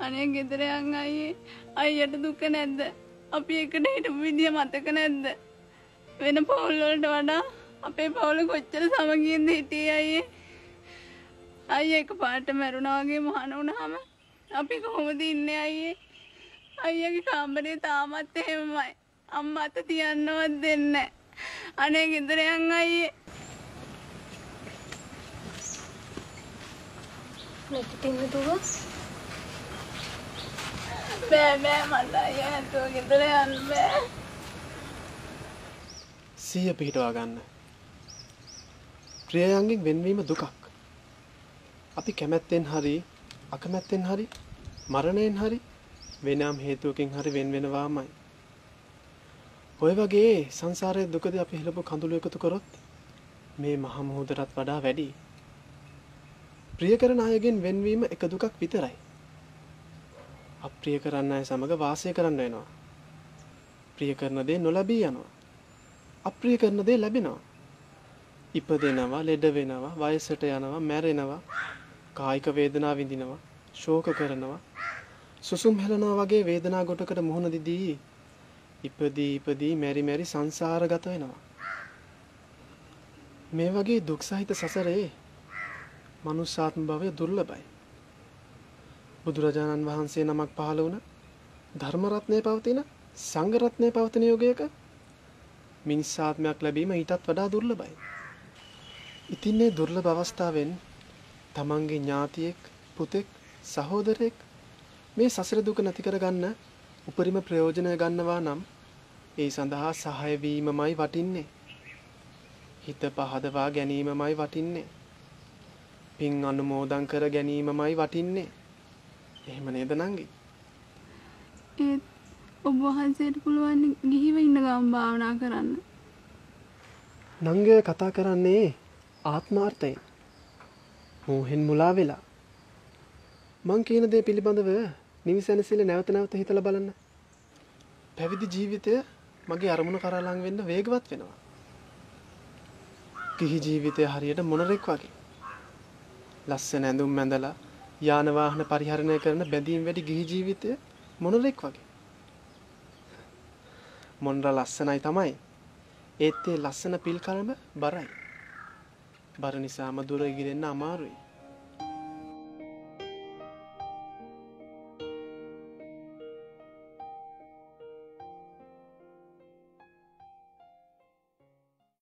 අනේ ගෙදර යන් අයියේ අයියට දුක නැද්ද? අපි එකට හිටපු විදිය මතක නැද්ද? වෙන පවුල් වලට වඩා අපේ පවුල කොච්චර සමගියෙන්ද හිටියේ අයියේ? අයියා එකපාරට මැරුණා වගේ මහාන වුණාම අපි කොහොමද ඉන්නේ අයියේ? අයියාගේ කාමරේ තාමත් එහෙමමයි. අම්මා අත තියන්නවත් දෙන්නේ නැහැ. අනේ ගෙදර යන් අයියේ. නැතිින්න දුව බෑ මට අයියා නැතුව ගෙදර යන්න බෑ. සිහිය පිහිටවා ගන්න. ප්‍රියයන්ගෙන් වෙන්වීම දුකක්. අපි කැමැත්තෙන් හරි අකමැත්තෙන් හරි මරණයෙන් හරි වෙනම හේතුවකින් හරි වෙන වෙනවාමයි. ඔය වගේ සංසාරයේ දුකදී අපි හිලපු කඳුළු එකතු කරොත් මේ මහ මුහුදටත් වඩා වැඩි. ප්‍රිය කරන අයගෙන් වෙන්වීම එක දුකක් විතරයි. අප්‍රිය කරන අය සමග වාසය කරන්න වෙනවා. ප්‍රිය කරන දේ නොලැබී යනවා. අප්‍රිය කරන දේ ලැබෙනවා. ඉපදෙනවා, ලෙඩ වෙනවා, වයසට යනවා, මැරෙනවා, කායික වේදනා විඳිනවා, ශෝක කරනවා, සුසුම් හෙලනවා වගේ වේදනා ගොටකට මුහුණ දිදී ඉපදී මෙරි සංසාරගත වෙනවා. මේ වගේ දුක් සහිත සසරේ මනුෂ්‍යාත්ම භවය දුර්ලභයි. බුදුරජාණන් වහන්සේ නමක් පහළ වුණ ධර්ම රත්නයේ පවතින සංඝ රත්නයේ පවතින යෝගයක මිනිස්සාත්මයක් ලැබීම ඊටත් වඩා දුර්ලභයි. ඉතින් මේ දුර්ලභ අවස්ථාවෙන් තමන්ගේ ඥාතියෙක්, පුතෙක්, සහෝදරයෙක් මේ සසර දුක නැති කරගන්න උපරිම ප්‍රයෝජනය ගන්නවා නම් ඒ සඳහා සහාය වීමමයි වටින්නේ. හිත පහදවා ගැනීමමයි වටින්නේ. පින් අනුමෝදන් කර ගැනීමමයි වටින්නේ. එහෙම නේද නංගි? ඒත් ඔබ වහන්සේට පුළුවන් ගිහිව ඉන්න ගමන් භාවනා කරන්න. නංගය කතා කරන්නේ ආත්මාර්ථයෙන්. මෝහෙන් මුලා වෙලා. මං කියන දේ පිළිබඳව නිවිසනසිල නැවත නැවත හිතලා බලන්න. පැවිදි ජීවිතය මගේ අරමුණ කරා ලං වෙන්න වේගවත් වෙනවා. ගිහි ජීවිතය හරියට මොනරෙක් වගේ. ලස්සන ඇඳුම් මැඳලා යාන වාහන පරිහරණය කරන බැඳීම් වැඩි ගිහි ජීවිතය මොනරෙක් වගේ. මොනර ලස්සනයි තමයි. ඒත් ඒ ලස්සන පිල් කලම බරයි. බර නිසාම දුර ඉගිරෙන්න අමාරුයි.